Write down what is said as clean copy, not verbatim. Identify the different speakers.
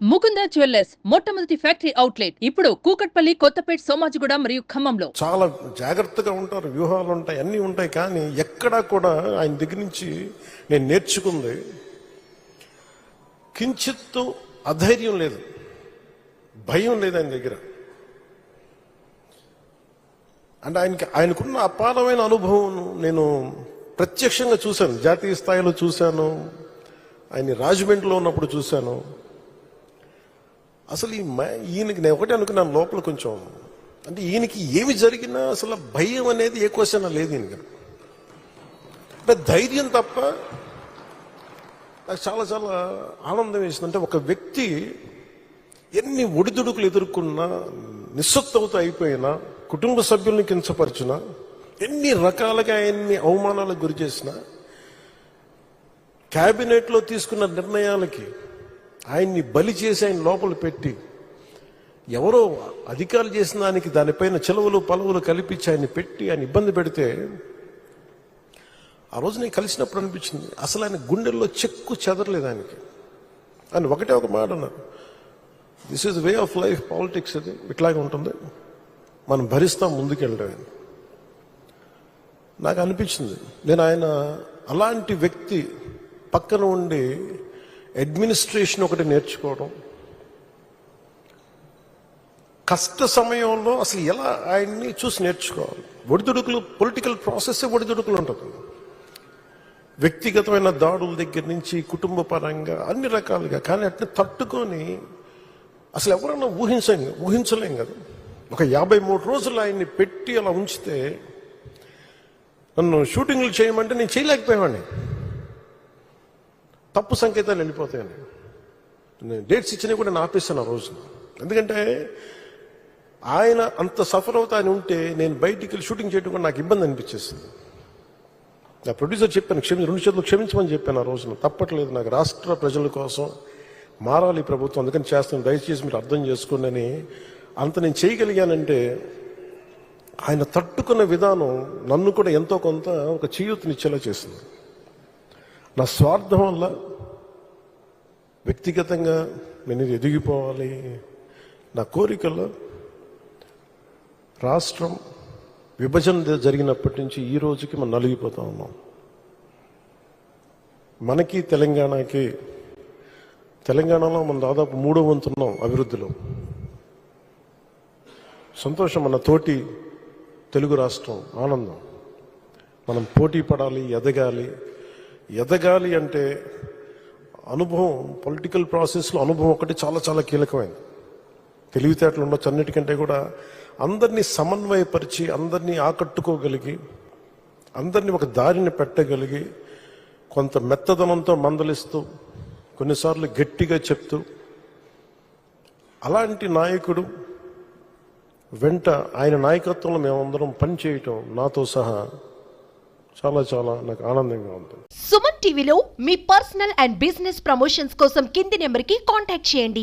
Speaker 1: Mukunda jewellers మొట్టమొదటి factory outlet ఇప్పుడు కూకట్పల్లి, కొత్తపేట్, సోమాజిగూడ మరియు ఖమ్మంలో.
Speaker 2: చాలా జాగ్రత్తగా ఉంటారు, వ్యూహాలు ఉంటాయి, అన్నీ ఉంటాయి. కానీ ఎక్కడా కూడా ఆయన దగ్గర నుంచి నేను నేర్చుకుంది కించిత్తు అధైర్యం లేదు, భయం లేదు ఆయన దగ్గర. అంటే ఆయనకున్న అపారమైన అనుభవం నేను ప్రత్యక్షంగా చూశాను. జాతీయ స్థాయిలో చూశాను, ఆయన రాజమండ్రిలో ఉన్నప్పుడు చూశాను. అసలు ఈయనకి నేను ఒకటే అనుకున్నాను లోపల కొంచెం, అంటే ఈయనకి ఏమి జరిగినా అసలు భయం అనేది ఏ క్వశ్చన్ లేదు ఈయనకి. అంటే ధైర్యం తప్ప. నాకు చాలా చాలా ఆనందం వేసింది. అంటే ఒక వ్యక్తి ఎన్ని ఒడిదుడుకులు ఎదుర్కొన్నా, నిస్సత్తువతో అయిపోయినా, కుటుంబ సభ్యుల్ని కించపరిచినా, ఎన్ని రకాలుగా ఆయన్ని అవమానాలకు గురి చేసినా, క్యాబినెట్లో తీసుకున్న నిర్ణయాలకి ఆయన్ని బలి చేసి ఆయన లోపల పెట్టి, ఎవరో అధికారులు చేసిన దానికి దానిపైన చిలవలు పలువులు కల్పించి ఆయన్ని పెట్టి ఆయన ఇబ్బంది పెడితే, ఆ రోజు నేను కలిసినప్పుడు అనిపించింది అసలు ఆయన గుండెల్లో చెక్కు చెదరలేదు ఆయనకి. ఆయన ఒకటే ఒక మాట అన్నారు, this is way of life, politics అది ఇట్లాగే ఉంటుంది, మనం భరిస్తాం ముందుకెళ్ళడం. నాకు అనిపించింది నేను ఆయన అలాంటి వ్యక్తి పక్కన ఉండి అడ్మినిస్ట్రేషన్ ఒకటి నేర్చుకోవడం, కష్ట సమయంలో అసలు ఎలా ఆయన్ని చూసి నేర్చుకోవాలి. ఒడిదుడుకులు, పొలిటికల్ ప్రాసెస్ ఒడిదుడుకులు ఉంటుంది, వ్యక్తిగతమైన దాడుల దగ్గర నుంచి కుటుంబ పరంగా అన్ని రకాలుగా. కానీ అట్లా తట్టుకొని అసలు ఎవరన్నా ఊహించలేం కదా. ఒక 53 రోజులు ఆయన్ని పెట్టి అలా ఉంచితే, నన్ను షూటింగ్లు చేయమంటే నేను చేయలేకపోయావాడిని. తప్పు సంకేతాలు వెళ్ళిపోతాయని నేను డేట్స్ ఇచ్చినా కూడా నేను ఆపేస్తాను ఆ రోజు. ఎందుకంటే ఆయన అంత సఫర్ అవుతా అని ఉంటే నేను బయటికి వెళ్ళి షూటింగ్ చేయడం కూడా నాకు ఇబ్బంది అనిపించేస్తుంది. నా ప్రొడ్యూసర్ చెప్పాను, 2 చేతులు క్షమించమని చెప్పాను ఆ రోజున. తప్పట్లేదు, నాకు రాష్ట్ర ప్రజల కోసం మారాలి ప్రభుత్వం, అందుకని చేస్తాను, దయచేసి మీరు అర్థం చేసుకోండి అని. అంత నేను చేయగలిగానంటే ఆయన తట్టుకున్న విధానం నన్ను కూడా ఎంతో కొంత ఒక చేయూతనిచ్చేలా చేసింది. నా స్వార్థం వల్ల వ్యక్తిగతంగా నేను ఎదిగిపోవాలి, నా కోరికల్లో రాష్ట్రం విభజన జరిగినప్పటి నుంచి ఈ రోజుకి మనం నలిగిపోతా ఉన్నాం. మనకి తెలంగాణలో మనం దాదాపు 3వ వంతున్నాం అభివృద్ధిలో. సంతోషం, మన తోటి తెలుగు రాష్ట్రం ఆనందం. మనం పోటీ పడాలి, ఎదగాలి అంటే అనుభవం, పొలిటికల్ ప్రాసెస్లో అనుభవం ఒకటి చాలా చాలా కీలకమైంది. తెలివితేటలు ఉండొచ్చు, అన్నిటికంటే కూడా అందరినీ సమన్వయపరిచి, అందరినీ ఆకట్టుకోగలిగి, అందరినీ ఒక దారిని పెట్టగలిగి, కొంత మెత్తదనంతో మందలిస్తూ, కొన్నిసార్లు గట్టిగా చెప్తూ, అలాంటి నాయకుడు వెంట ఆయన నాయకత్వంలో మేమందరం పనిచేయటం నాతో సహా చాలా చాలా నాకు ఆనందంగా ఉంటుంది.
Speaker 3: సుమన్ టీవీలో మీ పర్సనల్ అండ్ బిజినెస్ ప్రమోషన్స్ కోసం కింది నెంబర్కి కాంటాక్ట్ చేయండి.